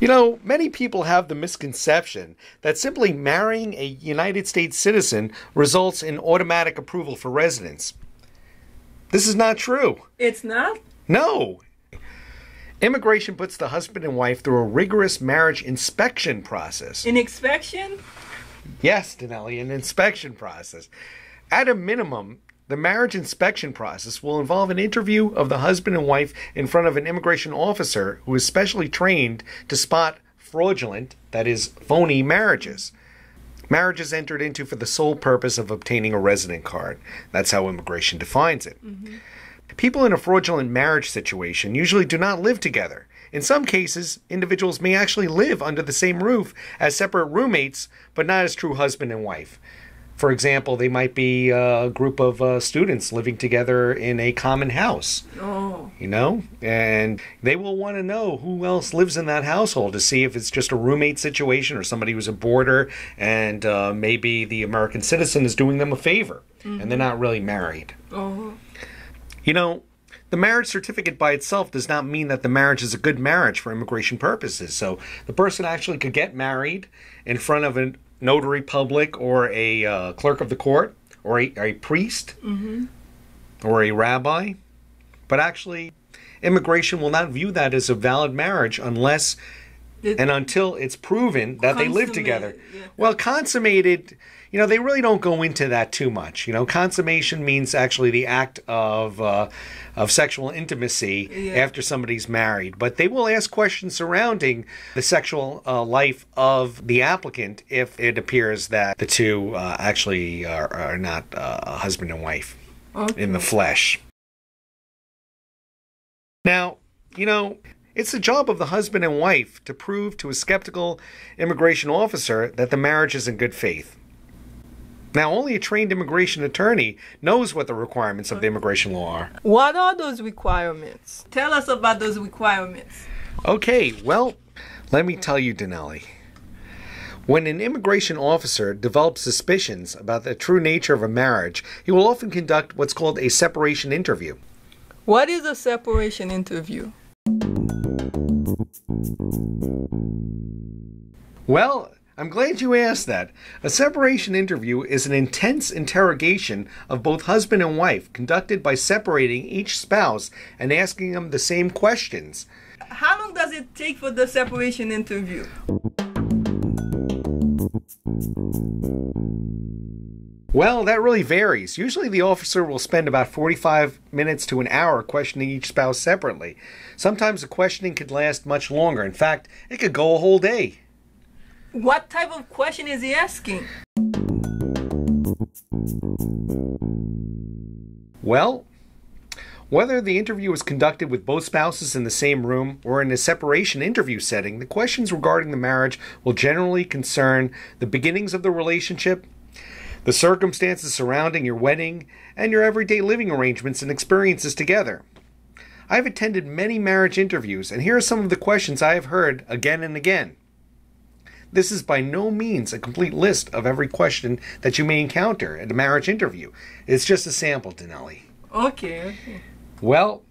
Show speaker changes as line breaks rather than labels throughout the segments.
You know, many people have the misconception that simply marrying a United States citizen results in automatic approval for residence. This is not true.
It's not?
No. Immigration puts the husband and wife through a rigorous marriage inspection process.
An inspection?
Yes, Denelli, an inspection process. At a minimum, the marriage inspection process will involve an interview of the husband and wife in front of an immigration officer who is specially trained to spot fraudulent, that is, phony marriages. Marriages entered into for the sole purpose of obtaining a resident card. That's how immigration defines it. Mm-hmm. People in a fraudulent marriage situation usually do not live together. In some cases, individuals may actually live under the same roof as separate roommates, but not as true husband and wife. For example, they might be a group of students living together in a common house.
Oh.
You know? And they will want to know who else lives in that household to see if it's just a roommate situation or somebody who's a boarder and maybe the American citizen is doing them a favor and they're not really married.
Oh.
You know, the marriage certificate by itself does not mean that the marriage is a good marriage for immigration purposes. So the person actually could get married in front of a notary public or a clerk of the court or a priest or a rabbi. But actually, immigration will not view that as a valid marriage unless and until it's proven that they live together.
Yeah.
Well, consummated, you know, they really don't go into that too much. You know, consummation means actually the act of sexual intimacy after somebody's married. But they will ask questions surrounding the sexual life of the applicant if it appears that the two actually are not husband and wife in the flesh. Now, you know, it's the job of the husband and wife to prove to a skeptical immigration officer that the marriage is in good faith. Now, only a trained immigration attorney knows what the requirements of the immigration law are.
What are those requirements? Tell us about those requirements.
Okay, well, let me tell you, Denelli. When an immigration officer develops suspicions about the true nature of a marriage, he will often conduct what's called a separation interview.
What is a separation interview?
Well, I'm glad you asked that. A separation interview is an intense interrogation of both husband and wife conducted by separating each spouse and asking them the same questions.
How long does it take for the separation interview?
Well, that really varies. Usually the officer will spend about 45 minutes to an hour questioning each spouse separately. Sometimes the questioning could last much longer. In fact, it could go a whole day.
What type of question is he asking?
Well, whether the interview is conducted with both spouses in the same room or in a separation interview setting, the questions regarding the marriage will generally concern the beginnings of the relationship, the circumstances surrounding your wedding, and your everyday living arrangements and experiences together. I've attended many marriage interviews, and here are some of the questions I have heard again and again. This is by no means a complete list of every question that you may encounter at a marriage interview. It's just a sample, Denelli.
Okay.
Well,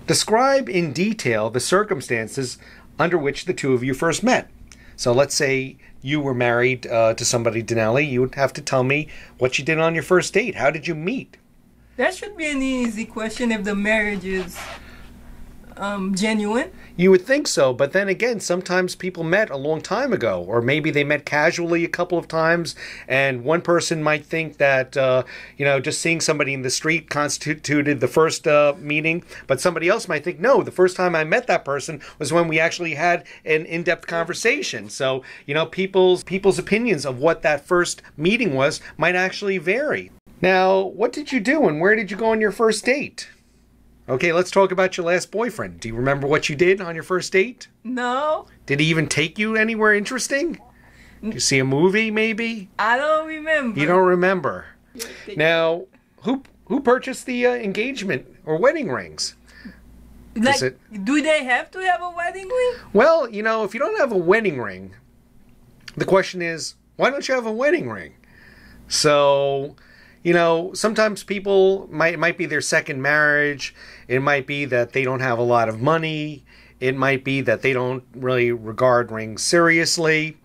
describe in detail the circumstances under which the two of you first met. So let's say you were married to somebody, Denelli. You would have to tell me what you did on your first date. How did you meet?
That should be an easy question if the marriage is genuine.
You would think so, but then again, sometimes people met a long time ago, or maybe they met casually a couple of times, and one person might think that, just seeing somebody in the street constituted the first meeting, but somebody else might think, no, the first time I met that person was when we actually had an in-depth conversation. So, people's opinions of what that first meeting was might actually vary. Now, what did you do and where did you go on your first date? Okay, let's talk about your last boyfriend. Do you remember what you did on your first date?
No.
Did he even take you anywhere interesting? Did you see a movie, maybe?
I don't remember.
You don't remember. Now, who purchased the engagement or wedding rings?
Do they have to have a wedding ring?
Well, if you don't have a wedding ring, the question is, why don't you have a wedding ring? So, Sometimes people might be their second marriage. It might be that they don't have a lot of money. It might be that they don't really regard rings seriously.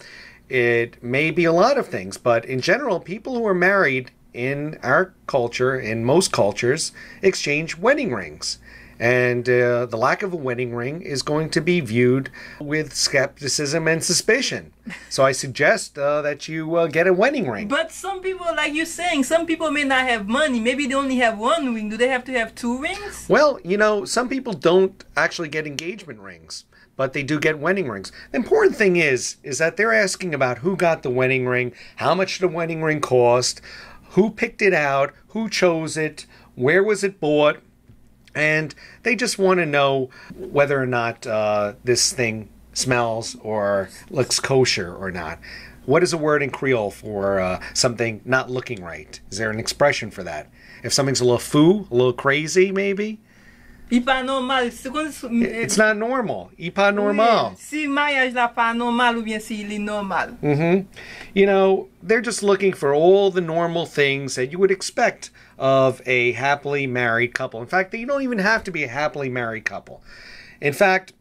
It may be a lot of things, but in general, people who are married in our culture, in most cultures, exchange wedding rings. And the lack of a wedding ring is going to be viewed with skepticism and suspicion. So I suggest that you get a wedding ring.
But some people, like you're saying, some people may not have money. Maybe they only have one ring. Do they have to have two rings?
Well, some people don't actually get engagement rings, but they do get wedding rings. The important thing is that they're asking about who got the wedding ring, how much the wedding ring cost, who picked it out, who chose it, where was it bought. And they just want to know whether or not this thing smells or looks kosher or not. What is a word in Creole for something not looking right? Is there an expression for that? If something's a little fou, a little crazy, maybe?
Pas normal.
It's not normal. Pas normal.
Si mariage là pas normal ou bien si il est normal.
They're just looking for all the normal things that you would expect of a happily married couple. In fact, you don't even have to be a happily married couple. In fact,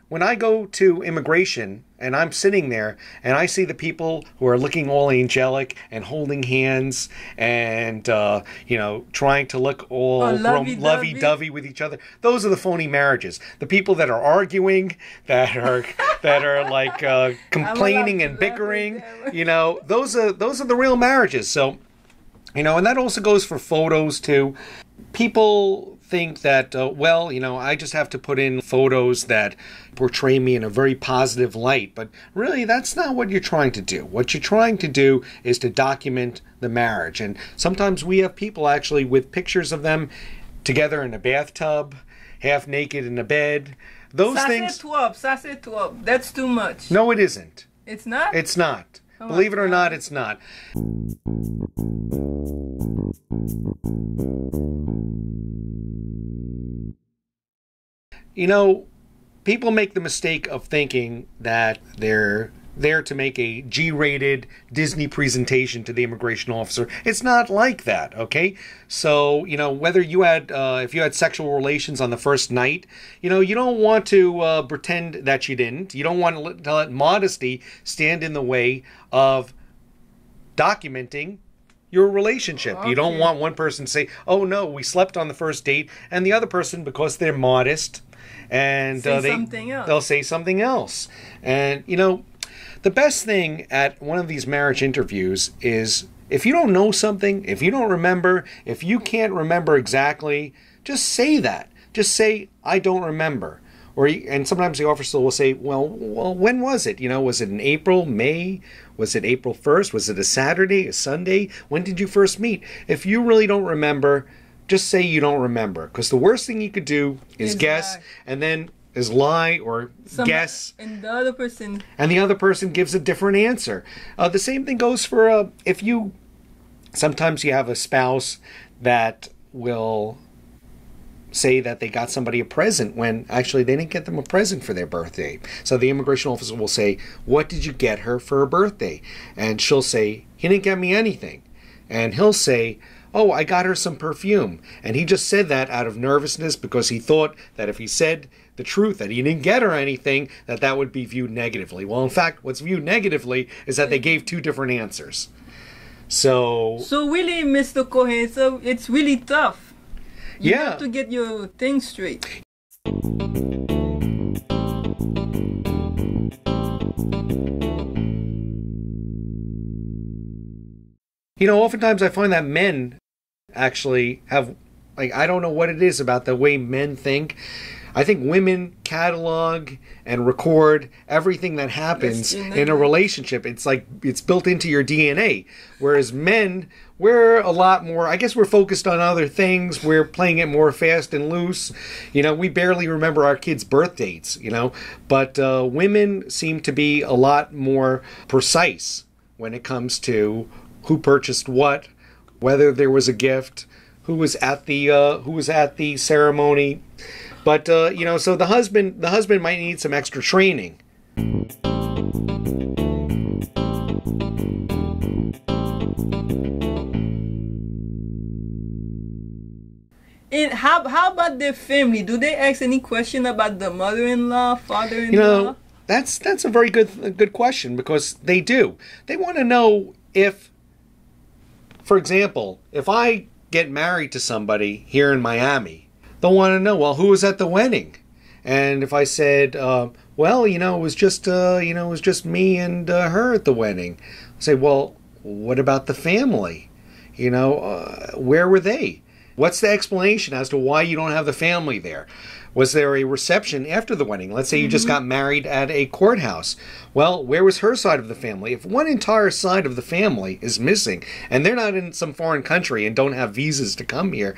when I go to immigration and I'm sitting there and I see the people who are looking all angelic and holding hands and, trying to look all lovey-dovey with each other, those are the phony marriages. The people that are arguing, that are like complaining and bickering, those are the real marriages. So, and that also goes for photos too. People think that, I just have to put in photos that portray me in a very positive light. But really, that's not what you're trying to do. What you're trying to do is to document the marriage. And sometimes we have people actually with pictures of them together in a bathtub, half naked in a bed. Those things.
Ça c'est trop. That's too much.
No, it isn't.
It's not?
It's not. Oh, believe it or not, it's not. People make the mistake of thinking that they're there to make a G-rated Disney presentation to the immigration officer. It's not like that, okay? So, whether you had, if you had sexual relations on the first night, you don't want to pretend that you didn't. You don't want to let modesty stand in the way of documenting your relationship. Okay. You don't want one person to say, oh no, we slept on the first date, and the other person, because they're modest, and they'll say something else. And, the best thing at one of these marriage interviews is if you don't know something, if you don't remember, if you can't remember exactly, just say that. Just say, I don't remember. And sometimes the officer will say, well, when was it? Was it in April, May? Was it April 1st? Was it a Saturday, a Sunday? When did you first meet? If you really don't remember, just say you don't remember. Because the worst thing you could do is guess, and then is lie or guess.
And the other person
gives a different answer. The same thing goes for sometimes you have a spouse that will say that they got somebody a present when actually they didn't get them a present for their birthday. So the immigration officer will say, what did you get her for her birthday? And she'll say, he didn't get me anything. And he'll say, oh, I got her some perfume. And he just said that out of nervousness because he thought that if he said the truth, that he didn't get her anything, that would be viewed negatively. Well, in fact, what's viewed negatively is that they gave two different answers. So
really, Mr. Cohen, so it's really tough. You
have
to get your thing straight.
Oftentimes I find that men actually have, I don't know what it is about the way men think. I think women catalog and record everything that happens in a relationship. It's like it's built into your DNA. Whereas men, we're a lot more, I guess we're focused on other things. We're playing it more fast and loose. We barely remember our kids' birth dates, But women seem to be a lot more precise when it comes to who purchased what, whether there was a gift, who was at the ceremony. But so the husband might need some extra training.
And how about their family? Do they ask any question about the mother-in-law, father-in-law?
You know, that's a very good question, because they do. They want to know if, for example, if I get married to somebody here in Miami, they'll want to know, well, who was at the wedding? And if I said, well, it was just me and her at the wedding, I'll say, well, what about the family? Where were they? What's the explanation as to why you don't have the family there? Was there a reception after the wedding? Let's say you just got married at a courthouse. Well, where was her side of the family? If one entire side of the family is missing, and they're not in some foreign country and don't have visas to come here,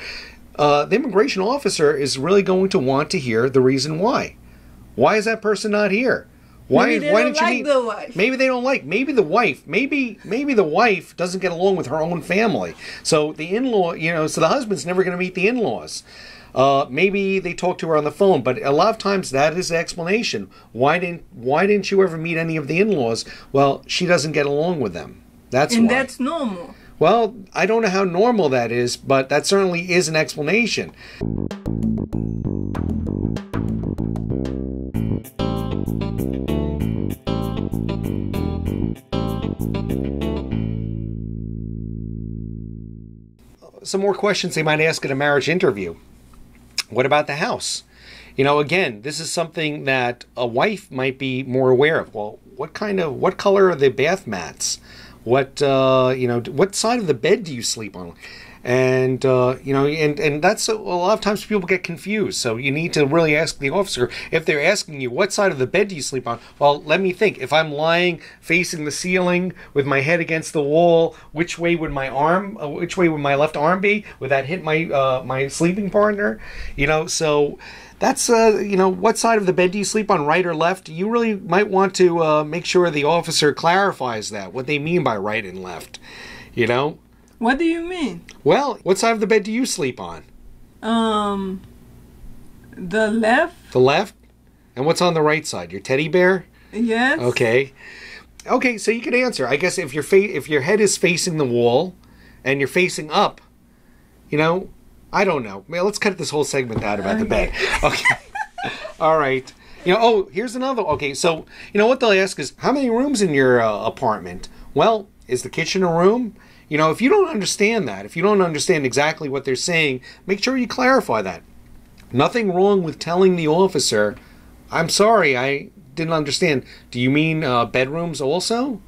the immigration officer is really going to want to hear the reason why. Why is that person not here? Why didn't you meet
the wife?
Maybe they don't like. Maybe the wife. Maybe the wife doesn't get along with her own family. So the in-law, so the husband's never going to meet the in-laws. Maybe they talk to her on the phone, but a lot of times that is the explanation. Why didn't you ever meet any of the in-laws? Well, she doesn't get along with them. That's why.
And that's normal.
Well, I don't know how normal that is, but that certainly is an explanation. Some more questions they might ask at a marriage interview. What about the house? Again, this is something that a wife might be more aware of. Well, what color are the bath mats? What side of the bed do you sleep on? And and that's a lot of times people get confused. So you need to really ask the officer, if they're asking you what side of the bed do you sleep on. Well, let me think. If I'm lying facing the ceiling with my head against the wall, which way would my left arm be? Would that hit my sleeping partner? So that's what side of the bed do you sleep on, right or left? You really might want to make sure the officer clarifies that, what they mean by right and left.
What do you mean?
Well, what side of the bed do you sleep on?
The left.
The left? And what's on the right side? Your teddy bear?
Yes.
Okay, so you could answer. I guess if your head is facing the wall and you're facing up, I don't know. Well, let's cut this whole segment out about the bed. Okay. All right. Here's another. Okay, so what they'll ask is, how many rooms in your apartment? Well, is the kitchen a room? If you don't understand that, if you don't understand exactly what they're saying, make sure you clarify that. Nothing wrong with telling the officer, I'm sorry, I didn't understand. Do you mean bedrooms also?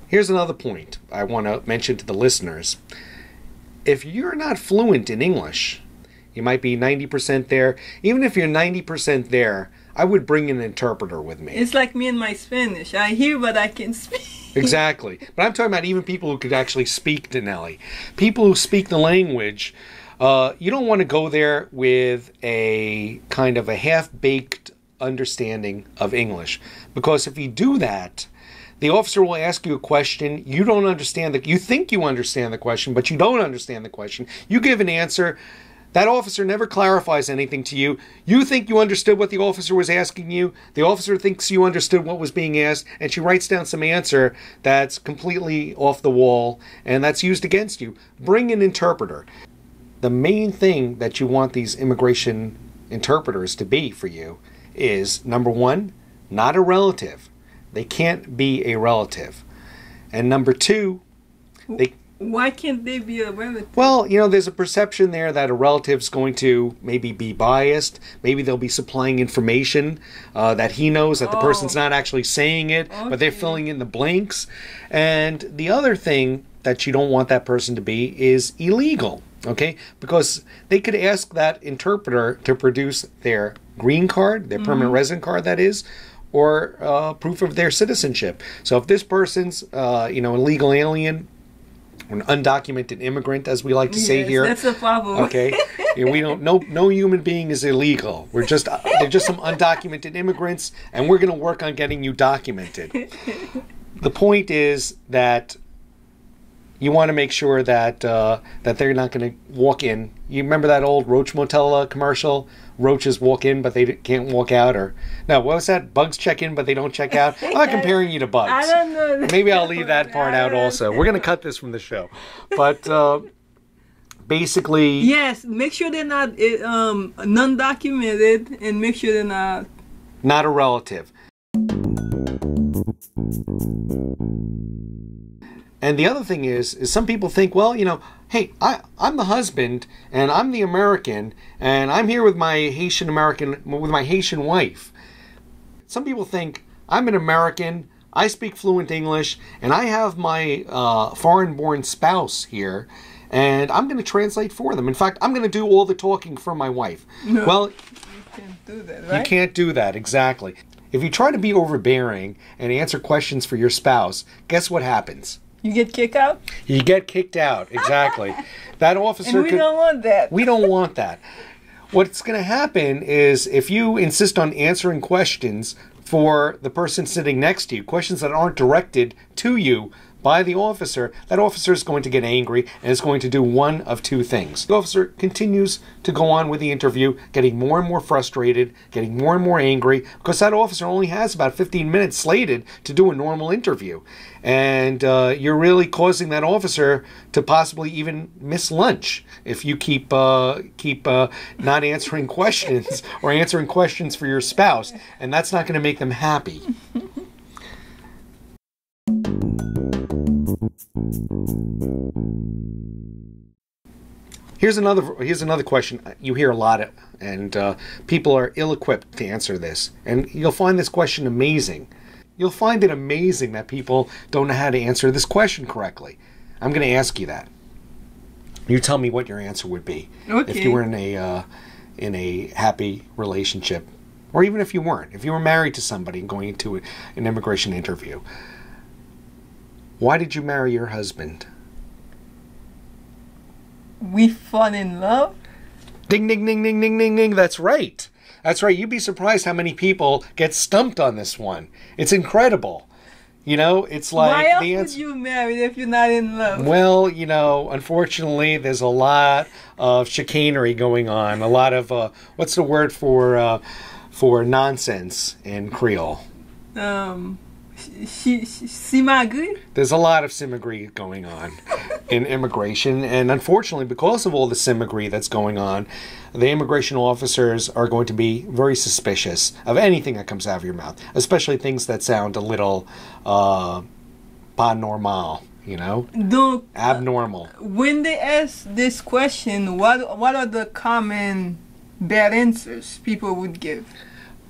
Here's another point I want to mention to the listeners. If you're not fluent in English, you might be 90% there. Even if you're 90% there, I would bring an interpreter with me.
It's like me and my Spanish. I hear, but I can't speak.
Exactly. But I'm talking about even people who could actually speak Denali. People who speak the language. You don't want to go there with a kind of a half-baked understanding of English. Because if you do that, the officer will ask you a question. You don't understand you think you understand the question, but you don't understand the question. You give an answer. That officer never clarifies anything to you. You think you understood what the officer was asking you. The officer thinks you understood what was being asked, and she writes down some answer that's completely off the wall, and that's used against you. Bring an interpreter. The main thing that you want these immigration interpreters to be for you is, number one, not a relative. They can't be a relative. And number two,
why can't they be a relative?
Well, there's a perception there that a relative's going to maybe be biased. Maybe they'll be supplying information that he knows that the person's not actually saying it, but they're filling in the blanks. And the other thing that you don't want that person to be is illegal, okay? Because they could ask that interpreter to produce their green card, their permanent resident card, that is, or proof of their citizenship. So if this person's, an illegal alien, an undocumented immigrant, as we like to say here.
That's a problem.
Okay, we don't. No human being is illegal. They're just some undocumented immigrants, and we're going to work on getting you documented. The point is that you want to make sure that that they're not going to walk in. You remember that old Roach Motel commercial roaches walk in but they can't walk out, or no, what was that? Bugs check in but they don't check out. I'm not comparing you to bugs.
I don't know.
Maybe I'll leave that part out also. We're gonna cut this from the show, but basically,
yes. Make sure they're not non-documented, and make sure they're
not a relative. And the other thing is some people think, well, you know, hey, I'm the husband and I'm the American and I'm here with my Haitian wife. Some people think I'm an American, I speak fluent English, and I have my foreign-born spouse here, and I'm going to translate for them. In fact, I'm going to do all the talking for my wife.
No,
well,
you can't do that, right?
You can't do that, exactly. If you try to be overbearing and answer questions for your spouse, guess what happens?
You get kicked out?
You get kicked out, exactly. That officer
and we don't want that.
We don't want that. What's going to happen is if you insist on answering questions for the person sitting next to you, questions that aren't directed to you by the officer, that officer is going to get angry and is going to do one of two things. The officer continues to go on with the interview, getting more and more frustrated, getting more and more angry, because that officer only has about 15 minutes slated to do a normal interview. And you're really causing that officer to possibly even miss lunch if you keep not answering questions or answering questions for your spouse, and that's not going to make them happy. Here's another question you hear a lot, and people are ill-equipped to answer this. And you'll find this question amazing. You'll find it amazing that people don't know how to answer this question correctly. I'm going to ask you that. You tell me what your answer would be if you were in a happy relationship, or even if you weren't. If you were married to somebody and going into an immigration interview. Why did you marry your husband?
We fell in love.
Ding, ding, ding, ding, ding, ding, ding. That's right. That's right. You'd be surprised how many people get stumped on this one. It's incredible. You know, it's like...
Why else would you marry if you're not in love?
Well, you know, unfortunately, there's a lot of chicanery going on. A lot of, what's the word for nonsense in Creole?
Simagri?
There's a lot of simagri going on in immigration, and unfortunately, because of all the simagri that's going on, the immigration officers are going to be very suspicious of anything that comes out of your mouth, especially things that sound a little pas normal, you know? Abnormal.
When they ask this question, what are the common bad answers people would give?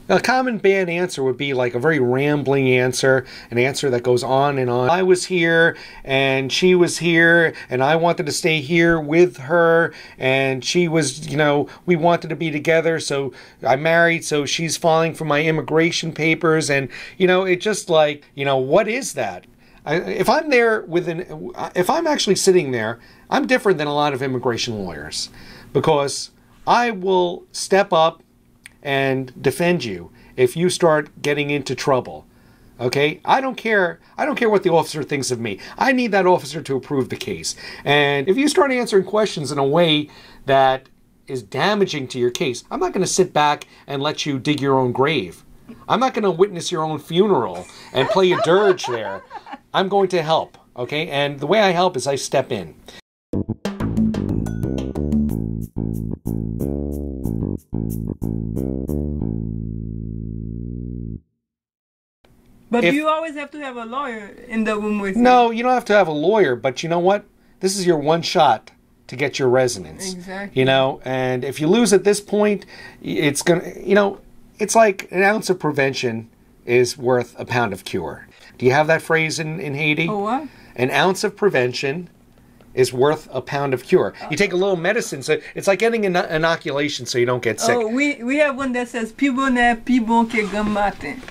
A common bad answer would be like a very rambling answer, an answer that goes on and on. I was here, and she was here, and I wanted to stay here with her, and she was, you know, we wanted to be together, so I married, so she's filing for my immigration papers, and, you know, it just like, you know, what is that? If I'm there if I'm actually sitting there, I'm different than a lot of immigration lawyers, because I will step up and defend you if you start getting into trouble. Okay? I don't care what the officer thinks of me. I need that officer to approve the case. And if you start answering questions in a way that is damaging to your case, I'm not going to sit back and let you dig your own grave. I'm not going to witness your own funeral and play a dirge there. I'm going to help. Okay? And the way I help is I step in.
But you always have to have a lawyer in the room with you.
No, you don't have to have a lawyer, but you know what? This is your one shot to get your residence.
Exactly.
You know, and if you lose at this point, it's going to, you know, it's like an ounce of prevention is worth a pound of cure. Do you have that phrase in Haiti?
Oh, what?
An ounce of prevention is worth a pound of cure. You take a little medicine, so it's like getting an inoculation so you don't get sick.
Oh, we have one that says, "Plus bon est, plus bon que grand matin."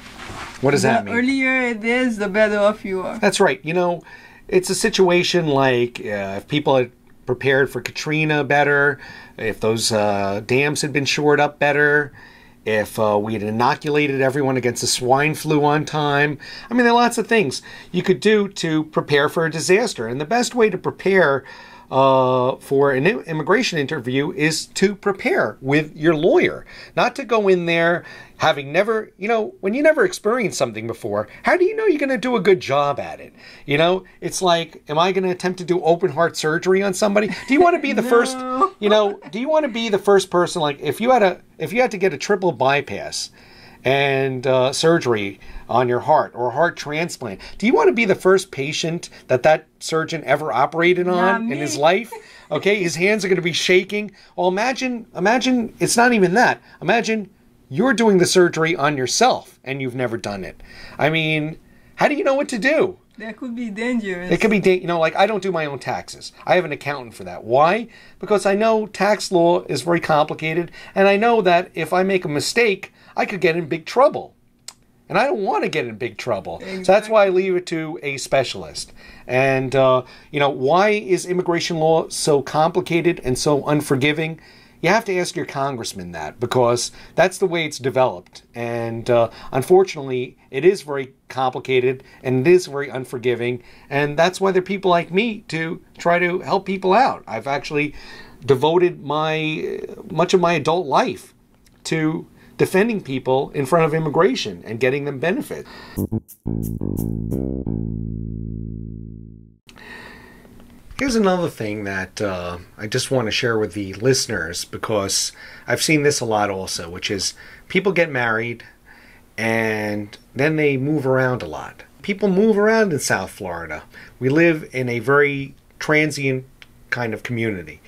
What does that mean?
The earlier it is, the better off you are.
That's right. You know, it's a situation like if people had prepared for Katrina better, if those dams had been shored up better, if we had inoculated everyone against the swine flu on time. I mean, there are lots of things you could do to prepare for a disaster. And the best way to prepare for an immigration interview is to prepare with your lawyer, not to go in there having never, when you never experienced something before, how do you know you're going to do a good job at it? It's like, am I going to attempt to do open heart surgery on somebody? Do you want to be the first, do you want to be the first person, like if you had to get a triple bypass and surgery on your heart or a heart transplant, do you want to be the first patient that surgeon ever operated on in his life? Okay, his hands are going to be shaking. Well, imagine it's not even that. Imagine you're doing the surgery on yourself and you've never done it. I mean, how do you know what to do?
That could be dangerous.
It could be, like I don't do my own taxes. I have an accountant for that. Why? Because I know tax law is very complicated, and I know that if I make a mistake, I could get in big trouble. And I don't want to get in big trouble. Exactly. So that's why I leave it to a specialist. And, why is immigration law so complicated and so unforgiving? You have to ask your congressman that, because that's the way it's developed. And unfortunately, it is very complicated and it is very unforgiving. And that's why there are people like me to try to help people out. I've actually devoted much of my adult life to defending people in front of immigration and getting them benefits. Here's another thing that I just want to share with the listeners, because I've seen this a lot also, which is people get married and then they move around a lot. People move around in South Florida. We live in a very transient kind of community.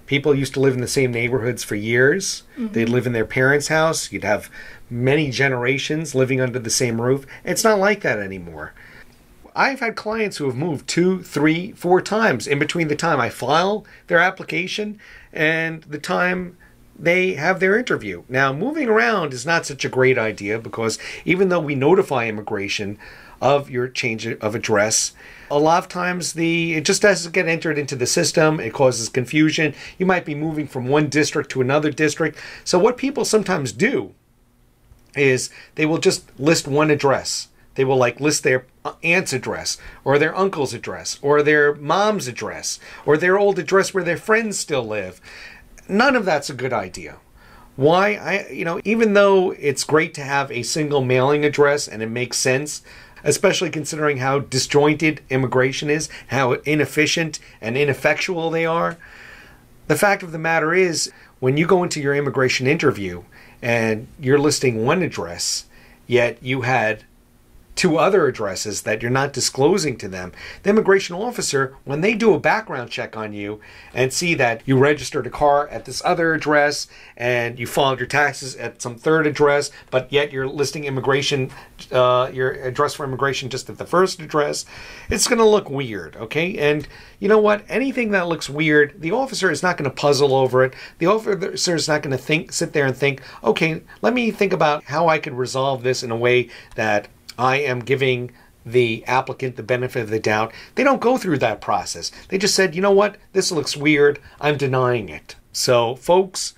People used to live in the same neighborhoods for years. Mm-hmm. They'd live in their parents' house. You'd have many generations living under the same roof. It's not like that anymore. I've had clients who have moved 2, 3, 4 times in between the time I file their application and the time they have their interview. Now, moving around is not such a great idea, because even though we notify immigration of your change of address, a lot of times it just doesn't get entered into the system. It causes confusion. You might be moving from one district to another district. So what people sometimes do is they will just list one address. They will list their aunt's address or their uncle's address or their mom's address or their old address where their friends still live. None of that's a good idea. Why? Even though it's great to have a single mailing address and it makes sense, especially considering how disjointed immigration is, how inefficient and ineffectual they are, the fact of the matter is, when you go into your immigration interview and you're listing one address, yet you had 2 other addresses that you're not disclosing to them, the immigration officer, when they do a background check on you and see that you registered a car at this other address and you filed your taxes at some third address, but yet you're listing immigration, your address for immigration just at the first address, it's going to look weird, okay? And you know what? Anything that looks weird, the officer is not going to puzzle over it. The officer is not going to sit there and think, okay, let me think about how I could resolve this in a way that I am giving the applicant the benefit of the doubt. They don't go through that process. They just said, you know what, this looks weird, I'm denying it. So, folks,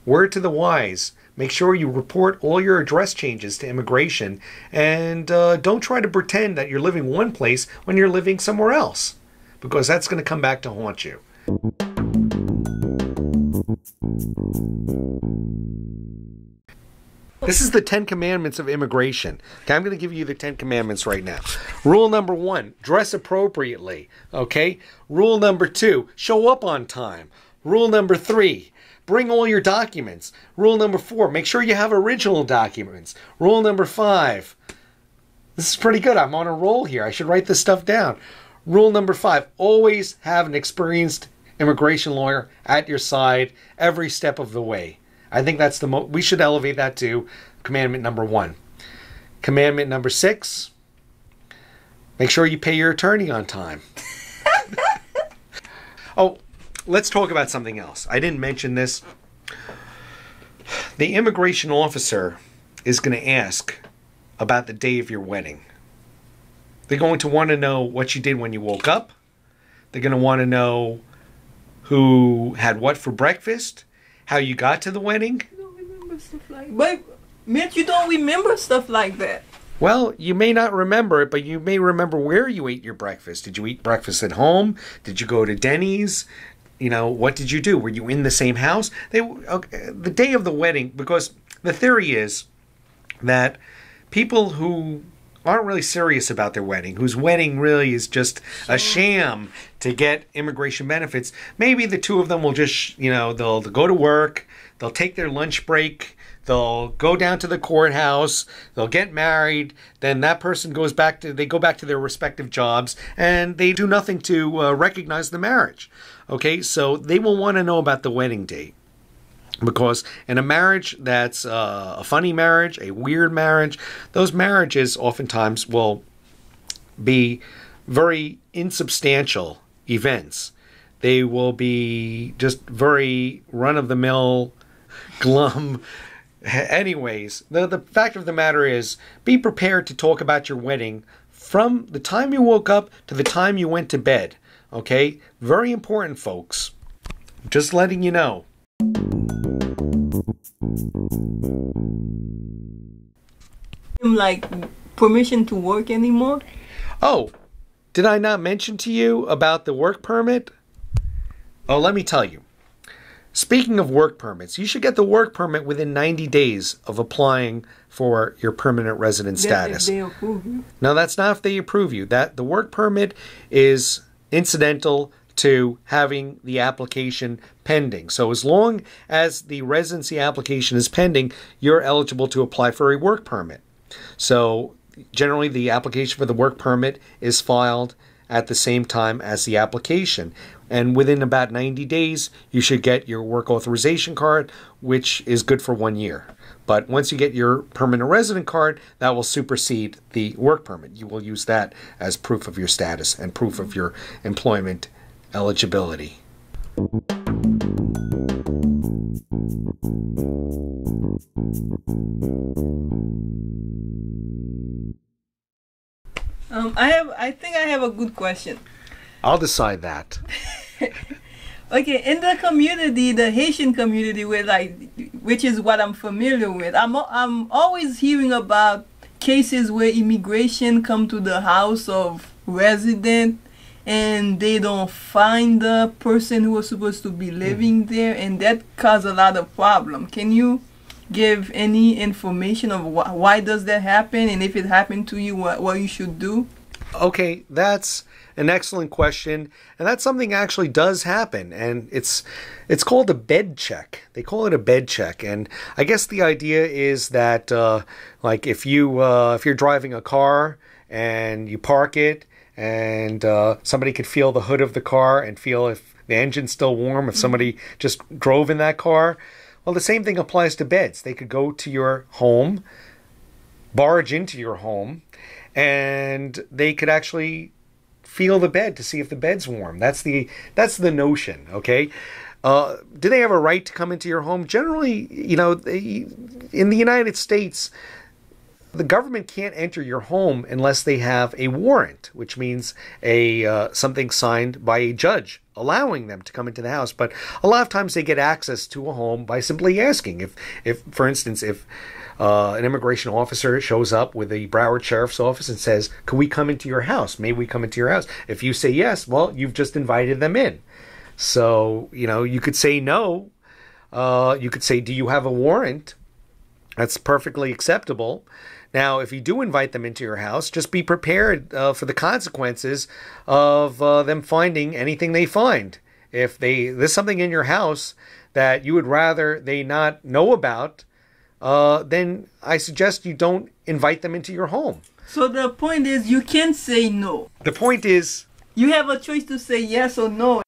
word to the wise, make sure you report all your address changes to immigration, and don't try to pretend that you're living one place when you're living somewhere else, because that's going to come back to haunt you. This is the 10 Commandments of immigration. Okay, I'm going to give you the 10 Commandments right now. Rule number 1, dress appropriately. Okay? Rule number 2, show up on time. Rule number 3, bring all your documents. Rule number 4, make sure you have original documents. Rule number 5, this is pretty good. I'm on a roll here. I should write this stuff down. Rule number 5, always have an experienced immigration lawyer at your side every step of the way. I think that's we should elevate that to commandment number 1. Commandment number 6, make sure you pay your attorney on time. Oh, let's talk about something else. I didn't mention this. The immigration officer is going to ask about the day of your wedding. They're going to want to know what you did when you woke up. They're going to want to know who had what for breakfast, how you got to the wedding.
I don't remember stuff like that. But, Mitch, you don't remember stuff like that.
Well, you may not remember it, but you may remember where you ate your breakfast. Did you eat breakfast at home? Did you go to Denny's? What did you do? Were you in the same house? The day of the wedding, because the theory is that people who aren't really serious about their wedding, whose wedding really is just a sham to get immigration benefits, maybe the two of them will just, they'll go to work, they'll take their lunch break, they'll go down to the courthouse, they'll get married, then that person they go back to their respective jobs, and they do nothing to recognize the marriage. Okay, so they will want to know about the wedding date. Because in a marriage that's a funny marriage, a weird marriage, those marriages oftentimes will be very insubstantial events. They will be just very run-of-the-mill, glum. Anyways, the fact of the matter is, be prepared to talk about your wedding from the time you woke up to the time you went to bed. Okay? Very important, folks. Just letting you know.
Like permission to work anymore?
Oh, did I not mention to you about the work permit? Oh, let me tell you. Speaking of work permits, you should get the work permit within 90 days of applying for your permanent resident status.
If they approve you.
No, that's not if they approve you. The work permit is incidental to having the application pending. So as long as the residency application is pending, you're eligible to apply for a work permit. So generally the application for the work permit is filed at the same time as the application. And within about 90 days, you should get your work authorization card, which is good for 1 year. But once you get your permanent resident card, that will supersede the work permit. You will use that as proof of your status and proof of your employment eligibility.
I think I have a good question.
I'll decide that.
Okay, in the community, the Haitian community, which is what I'm familiar with, I'm always hearing about cases where immigration come to the house of resident and they don't find the person who was supposed to be living there, and that causes a lot of problem. Can you give any information of why does that happen, and if it happened to you, what you should do?
Okay, that's an excellent question, and that's something that actually does happen, and it's called a bed check. They call it a bed check, and I guess the idea is that like if you're driving a car and you park it, and somebody could feel the hood of the car and feel if the engine's still warm, if somebody just drove in that car. Well, the same thing applies to beds. They could go to your home, barge into your home, and they could actually feel the bed to see if the bed's warm. That's the notion, okay? Do they have a right to come into your home? Generally, in the United States, the government can't enter your home unless they have a warrant, which means something signed by a judge allowing them to come into the house. But a lot of times they get access to a home by simply asking. If for instance, if an immigration officer shows up with the Broward Sheriff's Office and says, "Can we come into your house? May we come into your house?" If you say yes, well, you've just invited them in. So, you could say no. You could say, "Do you have a warrant?" That's perfectly acceptable. Now, if you do invite them into your house, just be prepared for the consequences of them finding anything they find. If there's something in your house that you would rather they not know about, then I suggest you don't invite them into your home.
So the point is, you can't say no.
The point is,
you have a choice to say yes or no.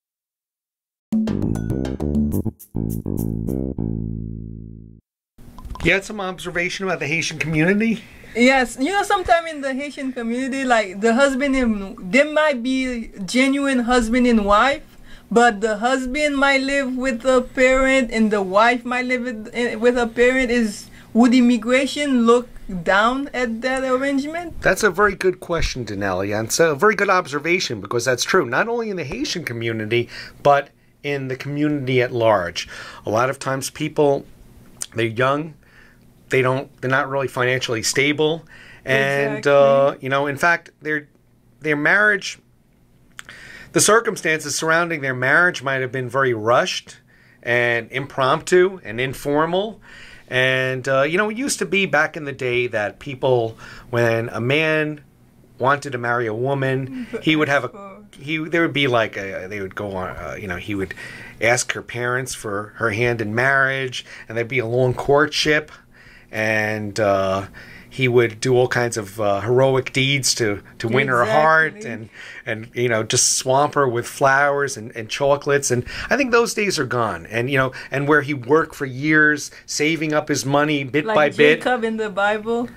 You had some observation about the Haitian community?
Yes, sometimes in the Haitian community, like the there might be genuine husband and wife, but the husband might live with a parent and the wife might live with a parent. Would immigration look down at that arrangement?
That's a very good question, Denali, and it's a very good observation, because that's true, not only in the Haitian community, but in the community at large. A lot of times people, they're young, they're not really financially stable, And,
Exactly.
in fact, their marriage, the circumstances surrounding their marriage might have been very rushed and impromptu and informal. And, it used to be back in the day that people, when a man wanted to marry a woman, he would have there would be like they would go on, he would ask her parents for her hand in marriage, and there'd be a long courtship, and he would do all kinds of heroic deeds to win her heart, and just swamp her with flowers and chocolates. And I think those days are gone. And and where he worked for years saving up his money bit by bit.
Jacob in the Bible.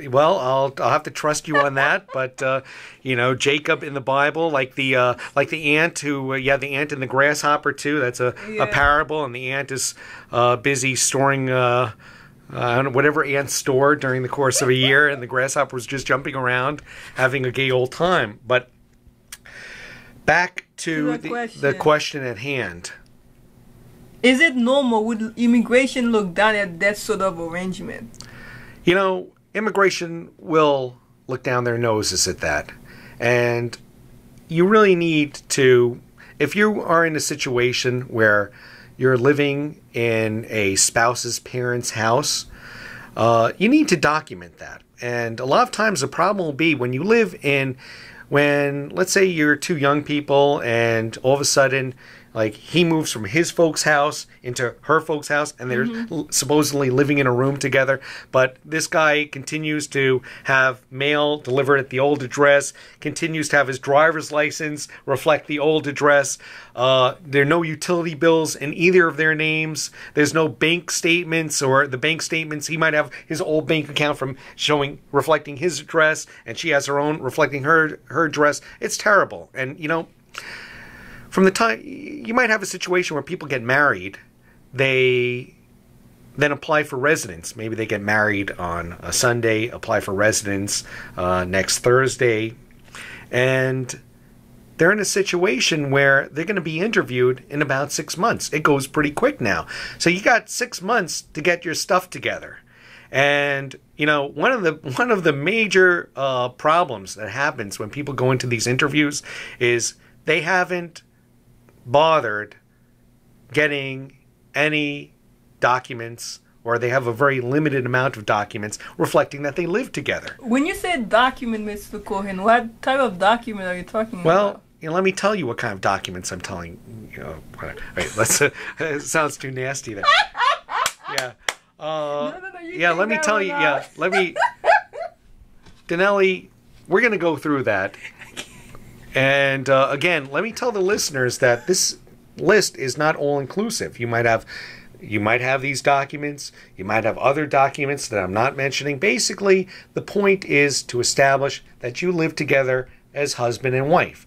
Well, I'll have to trust you on that, but Jacob in the Bible, like the ant who, the ant and the grasshopper too. That's a parable, and the ant is busy storing whatever ants store during the course of a year, and the grasshopper was just jumping around, having a gay old time. But back to the question at hand.
Is it normal? Would immigration look down at that sort of arrangement?
Immigration will look down their noses at that. And you really need to, if you are in a situation where you're living in a spouse's parents' house, you need to document that. And a lot of times the problem will be when let's say you're two young people and all of a sudden, like, he moves from his folks' house into her folks' house, and they're supposedly living in a room together. But this guy continues to have mail delivered at the old address, continues to have his driver's license reflect the old address. There are no utility bills in either of their names. There's no bank statements, or the bank statements, he might have his old bank account reflecting his address, and she has her own reflecting her address. It's terrible. And, from the time you might have a situation where people get married, they then apply for residence. Maybe they get married on a Sunday, apply for residence next Thursday, and they're in a situation where they're going to be interviewed in about 6 months. It goes pretty quick now. So you got 6 months to get your stuff together. And one of the major problems that happens when people go into these interviews is they haven't bothered getting any documents, or they have a very limited amount of documents reflecting that they live together.
When you say document, Mr. Cohen, what type of document are you talking about?
Well, let me tell you what kind of documents I'm telling you. Wait, it sounds too nasty there. Yeah. Let me tell you. Yeah, Danelli, we're going to go through that. And again, let me tell the listeners that this list is not all-inclusive. You might have these documents. You might have other documents that I'm not mentioning. Basically, the point is to establish that you live together as husband and wife.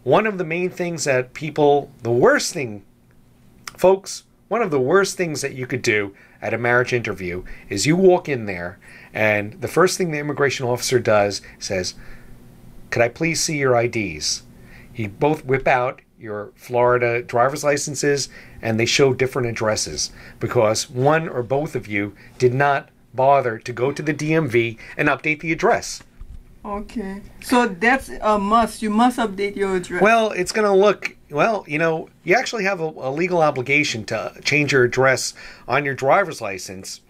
One of the main things that one of the worst things that you could do at a marriage interview is you walk in there, and the first thing the immigration officer does says, "Could I please see your IDs?" You both whip out your Florida driver's licenses, and they show different addresses because one or both of you did not bother to go to the DMV and update the address.
Okay. So that's a must. You must update your address.
Well, it's going to look, you actually have a legal obligation to change your address on your driver's license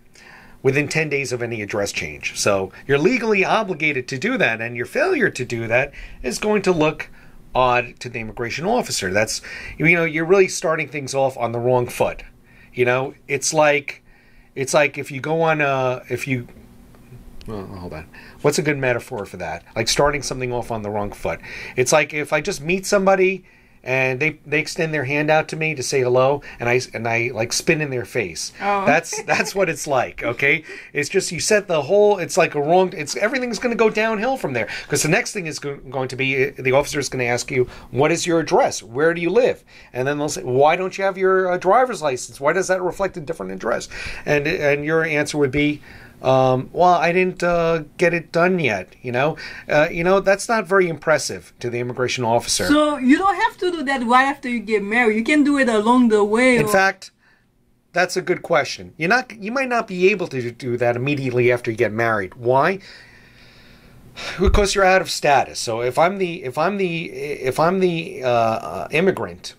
within 10 days of any address change. So you're legally obligated to do that, and your failure to do that is going to look odd to the immigration officer. That's, you're really starting things off on the wrong foot. It's like if you go on well, hold on. What's a good metaphor for that? Like starting something off on the wrong foot. It's like if I just meet somebody and they extend their hand out to me to say hello, and I like spin in their face. Oh. That's what it's like, okay? It's just you set the whole, it's like everything's going to go downhill from there. Because the next thing is going to be, the officer is going to ask you, what is your address? Where do you live? And then they'll say, why don't you have your driver's license? Why does that reflect a different address? And your answer would be, well, I didn't get it done yet. That's not very impressive to the immigration officer.
So you don't have to do that right after you get married. You can do it along the way.
In fact, that's a good question. You might not be able to do that immediately after you get married. Why? Because you're out of status. So if I'm the immigrant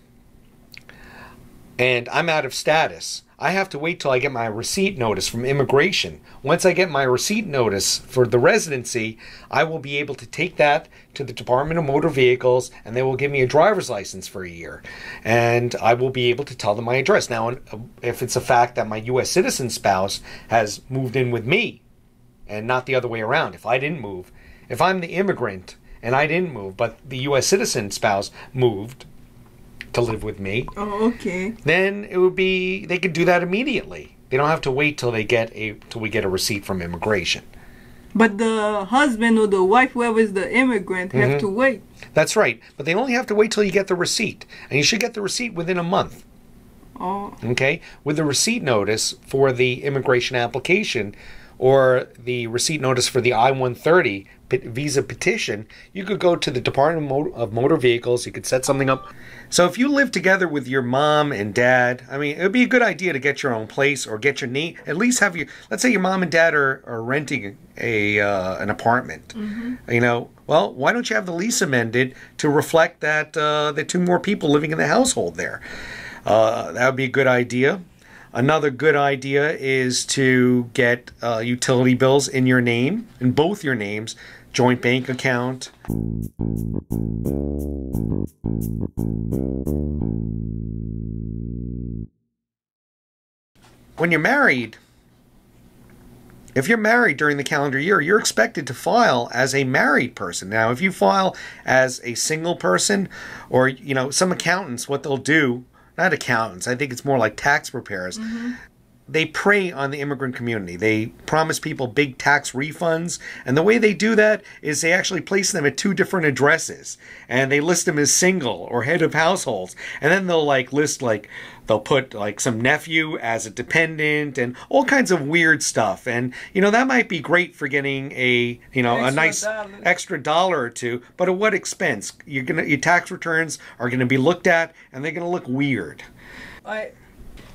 and I'm out of status, I have to wait till I get my receipt notice from immigration. Once I get my receipt notice for the residency, I will be able to take that to the Department of Motor Vehicles, and they will give me a driver's license for a year. And I will be able to tell them my address. Now, if it's a fact that my U.S. citizen spouse has moved in with me, and not the other way around, if I didn't move, if I'm the immigrant and I didn't move, but the U.S. citizen spouse moved to live with me.
Oh, okay.
Then it would be, they could do that immediately. They don't have to wait till we get a receipt from immigration.
But the husband or the wife, whoever is the immigrant, have to wait.
That's right. But they only have to wait till you get the receipt. And you should get the receipt within a month.
Oh.
Okay? With the receipt notice for the immigration application or the receipt notice for the I-130 visa petition, you could go to the Department of Motor Vehicles. You could set something up. So if you live together with your mom and dad, I mean, it would be a good idea to get your own place or get your name. At least have your, let's say your mom and dad are renting an apartment. You know, well, why don't you have the lease amended to reflect that there are two more people living in the household there? That would be a good idea. Another good idea is to get utility bills in your name, in both your names, joint bank account. When you're married, if you're married during the calendar year, you're expected to file as a married person. Now, if you file as a single person, or, you know, some accountants, what they'll do, not accountants, I think it's more like tax preparers, they prey on the immigrant community. They promise people big tax refunds. And the way they do that is they actually place them at two different addresses. And they list them as single or head of households. And then they'll they'll put like some nephew as a dependent and all kinds of weird stuff. And, you know, that might be great for getting a nice extra dollar or two. But at what expense? Your tax returns are going to be looked at and they're going to look weird.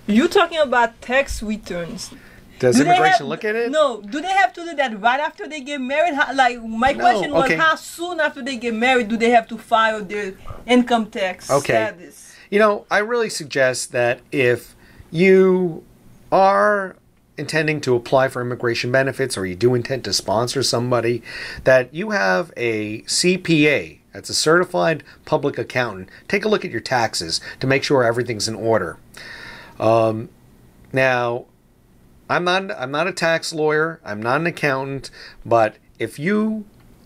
You're talking about tax returns.
Does immigration look at it?
No. Do they have to do that right after they get married? My question was, how soon after they get married do they have to file their income tax status?
You know, I really suggest that if you are intending to apply for immigration benefits or you do intend to sponsor somebody, that you have a CPA, that's a certified public accountant, take a look at your taxes to make sure everything's in order. Now, I'm not a tax lawyer, I'm not an accountant, but if you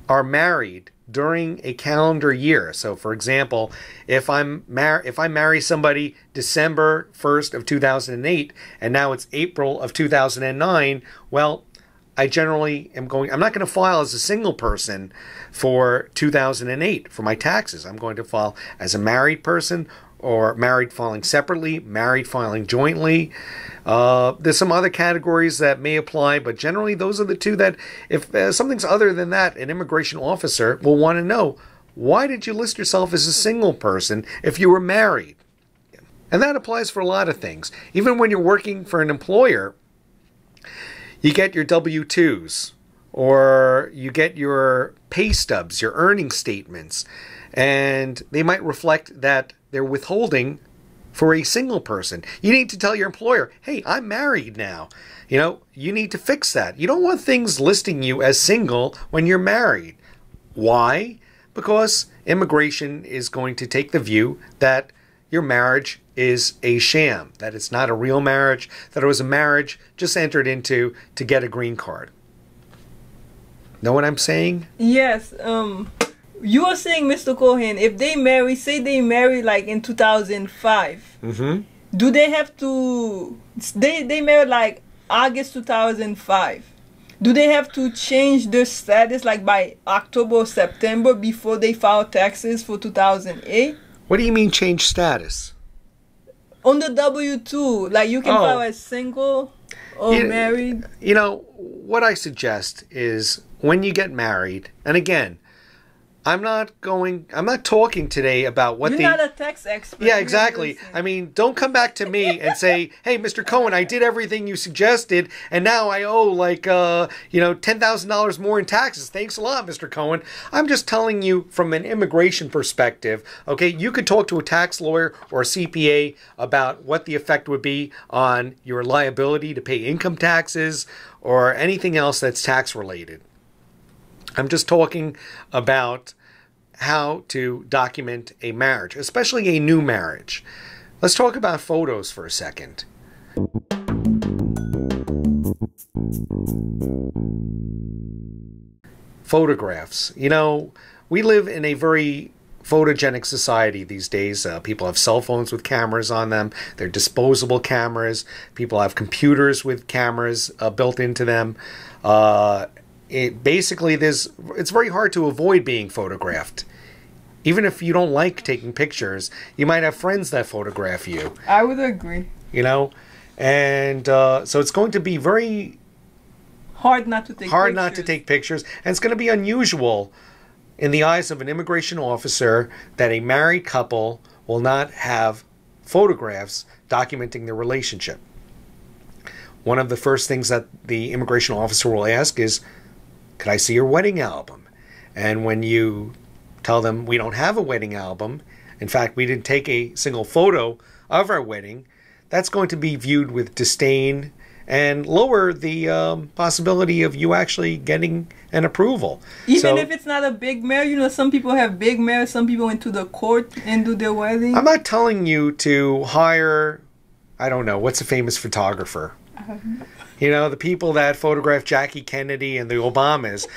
are married during a calendar year, so for example, if I marry somebody December 1st of 2008 and now it's April of 2009, well, I'm not going to file as a single person for 2008 for my taxes. I'm going to file as a married person, or married filing separately, married filing jointly. There's some other categories that may apply, but generally those are the two that, if something's other than that, an immigration officer will want to know, why did you list yourself as a single person if you were married? And that applies for a lot of things. Even when you're working for an employer, you get your W-2s, or you get your pay stubs, your earning statements, and they might reflect that they're withholding for a single person. You need to tell your employer, hey, I'm married now. You know, you need to fix that. You don't want things listing you as single when you're married. Why? Because immigration is going to take the view that your marriage is a sham, that it's not a real marriage, that it was a marriage just entered into to get a green card. Know what I'm saying?
Yes. You were saying, Mr. Cohen, if they marry, say they marry like in 2005, do they have to, they married like August 2005, do they have to change their status like by October or September before they file taxes for 2008?
What do you mean change status?
On the W-2, like you can file as single or married.
You know, what I suggest is when you get married, and again, I'm not talking today about what
You're not a tax expert.
Yeah, exactly. I mean, don't come back to me and say, hey, Mr. Cohen, I did everything you suggested, and now I owe like, $10,000 more in taxes. Thanks a lot, Mr. Cohen. I'm just telling you from an immigration perspective, okay? You could talk to a tax lawyer or a CPA about what the effect would be on your liability to pay income taxes or anything else that's tax related. I'm just talking about how to document a marriage, especially a new marriage. Let's talk about photos for a second. Photographs. You know, we live in a very photogenic society these days. People have cell phones with cameras on them. They're disposable cameras. People have computers with cameras built into them. It's very hard to avoid being photographed. Even if you don't like taking pictures, you might have friends that photograph you.
I would agree.
You know, and so it's going to be very
hard not to take
pictures, and it's going to be unusual in the eyes of an immigration officer that a married couple will not have photographs documenting their relationship. One of the first things that the immigration officer will ask is, could I see your wedding album? And when you tell them we don't have a wedding album, in fact, we didn't take a single photo of our wedding, that's going to be viewed with disdain and lower the possibility of you actually getting an approval.
Even if it's not a big marriage, you know, some people have big marriage, some people went to the court and do their wedding.
I'm not telling you to hire, I don't know, what's a famous photographer? You know, the people that photographed Jackie Kennedy and the Obamas.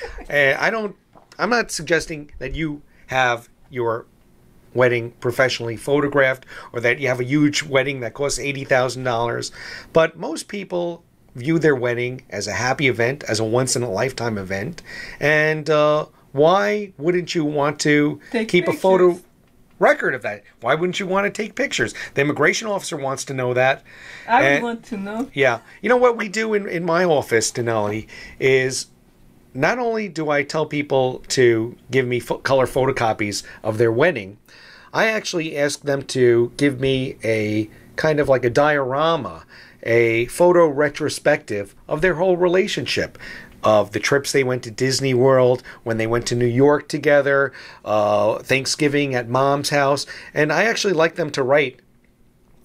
I'm not suggesting that you have your wedding professionally photographed or that you have a huge wedding that costs $80,000. But most people view their wedding as a happy event, as a once-in-a-lifetime event. And why wouldn't you want to keep a photo record of that? Why wouldn't you want to take pictures? The immigration officer wants to know that.
I would want to know.
Yeah. You know what we do in my office, Denali, is not only do I tell people to give me color photocopies of their wedding, I actually ask them to give me a kind of like a diorama, a photo retrospective of their whole relationship, of the trips they went to Disney World, when they went to New York together, Thanksgiving at Mom's house. And I actually like them to write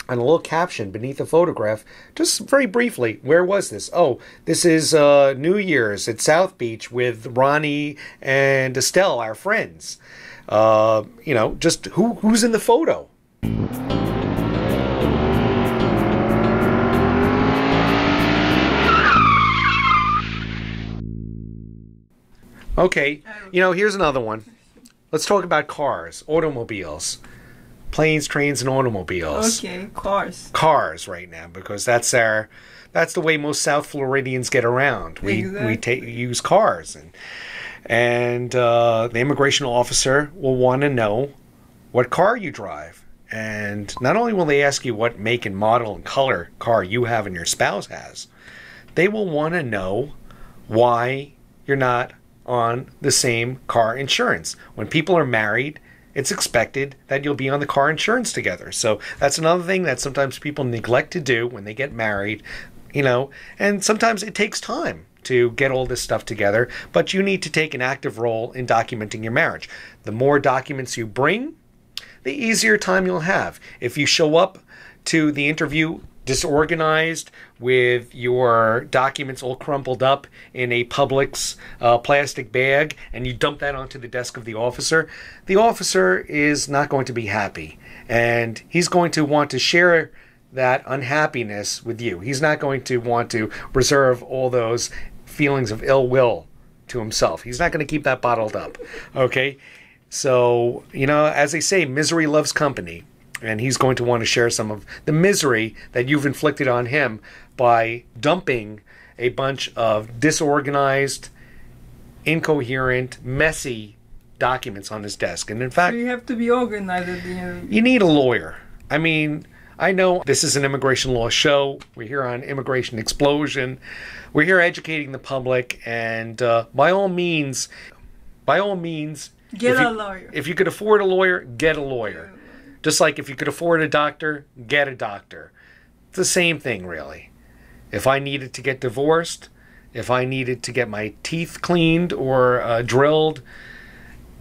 on a little caption beneath the photograph, just very briefly, where was this? Oh, this is New Year's at South Beach with Ronnie and Estelle, our friends. Just who's in the photo. Okay, here's another one. Let's talk about cars, automobiles, planes, trains, and automobiles.
Okay, cars.
Cars right now, because that's the way most South Floridians get around. We use cars, and the immigration officer will want to know what car you drive. And not only will they ask you what make and model and color car you have and your spouse has, they will want to know why you're not on the same car insurance. When people are married, it's expected that you'll be on the car insurance together. So that's another thing that sometimes people neglect to do when they get married, and sometimes it takes time to get all this stuff together, but you need to take an active role in documenting your marriage. The more documents you bring, the easier time you'll have. If you show up to the interview disorganized with your documents all crumpled up in a Publix plastic bag and you dump that onto the desk of the officer is not going to be happy, and he's going to want to share that unhappiness with you. He's not going to want to reserve all those feelings of ill will to himself. He's not going to keep that bottled up. Okay? So, as they say, misery loves company. And he's going to want to share some of the misery that you've inflicted on him by dumping a bunch of disorganized, incoherent, messy documents on his desk. And in fact,
so you have to be organized at the end.
You need a lawyer. I mean, I know this is an immigration law show. We're here on Immigration Explosion. We're here educating the public. And by all means, by all means,
Get a lawyer.
If you could afford a lawyer, get a lawyer. Just like if you could afford a doctor, get a doctor. It's the same thing, really. If I needed to get divorced, if I needed to get my teeth cleaned or drilled,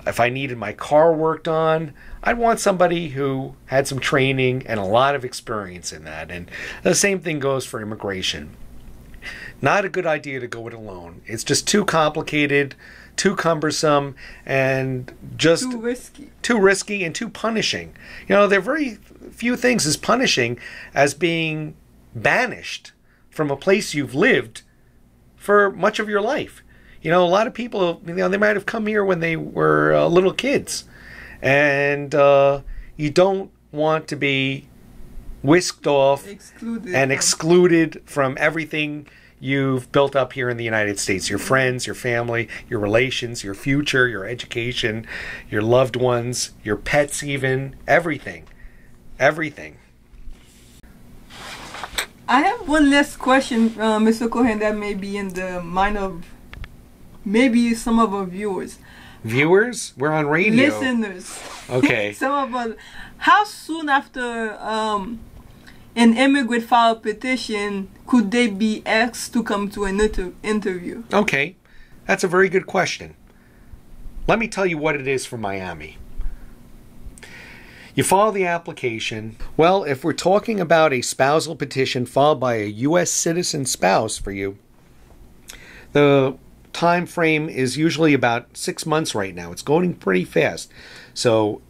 if I needed my car worked on, I'd want somebody who had some training and a lot of experience in that. And the same thing goes for immigration. Not a good idea to go it alone. It's just too complicated, too cumbersome, and just too risky and too punishing. You know, there are very few things as punishing as being banished from a place you've lived for much of your life. You know, a lot of people, you know, they might have come here when they were little kids, and you don't want to be whisked off and excluded from everything you've built up here in the United States. Your friends, your family, your relations, your future, your education, your loved ones, your pets even, everything. Everything.
I have one last question, Mr. Cohen, that may be in the mind of maybe some of our viewers.
Viewers? We're on radio.
Listeners.
Okay.
Some of us. How soon after an immigrant file a petition could they be asked to come to an interview?
Okay. That's a very good question. Let me tell you what it is for Miami. You file the application. Well, if we're talking about a spousal petition filed by a U.S. citizen spouse for you, the time frame is usually about 6 months right now. It's going pretty fast. So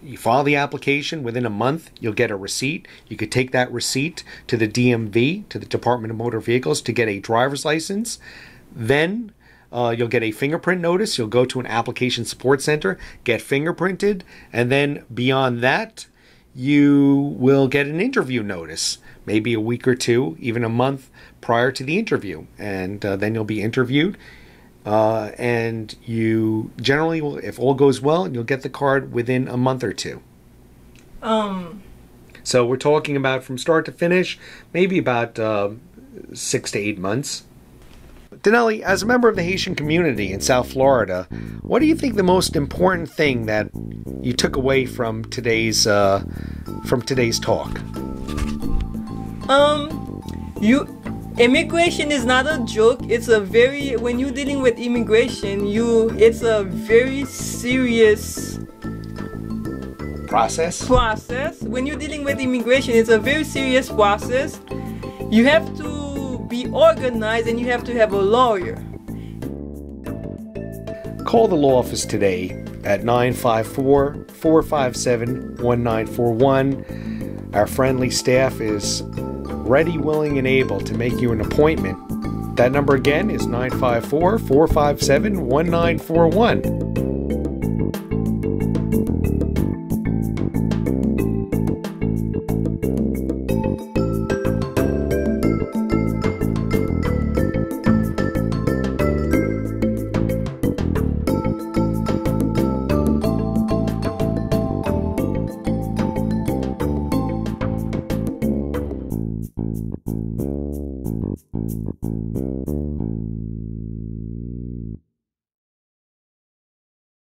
you file the application. Within a month, you'll get a receipt. You could take that receipt to the DMV, to the Department of Motor Vehicles, to get a driver's license. Then you'll get a fingerprint notice. You'll go to an application support center, get fingerprinted, and then beyond that, you will get an interview notice, maybe a week or two, even a month prior to the interview. And then you'll be interviewed. And you generally will, if all goes well, you'll get the card within a month or two. So we're talking about from start to finish, maybe about 6 to 8 months. Denelli, as a member of the Haitian community in South Florida, what do you think the most important thing that you took away from today's talk?
Immigration is not a joke. It's a very, when you're dealing with immigration, it's a very serious
process.
When you're dealing with immigration, it's a very serious process. You have to be organized and you have to have a lawyer.
Call the law office today at 954-457-1941. Our friendly staff is ready, willing, and able to make you an appointment. That number again is 954-457-1941.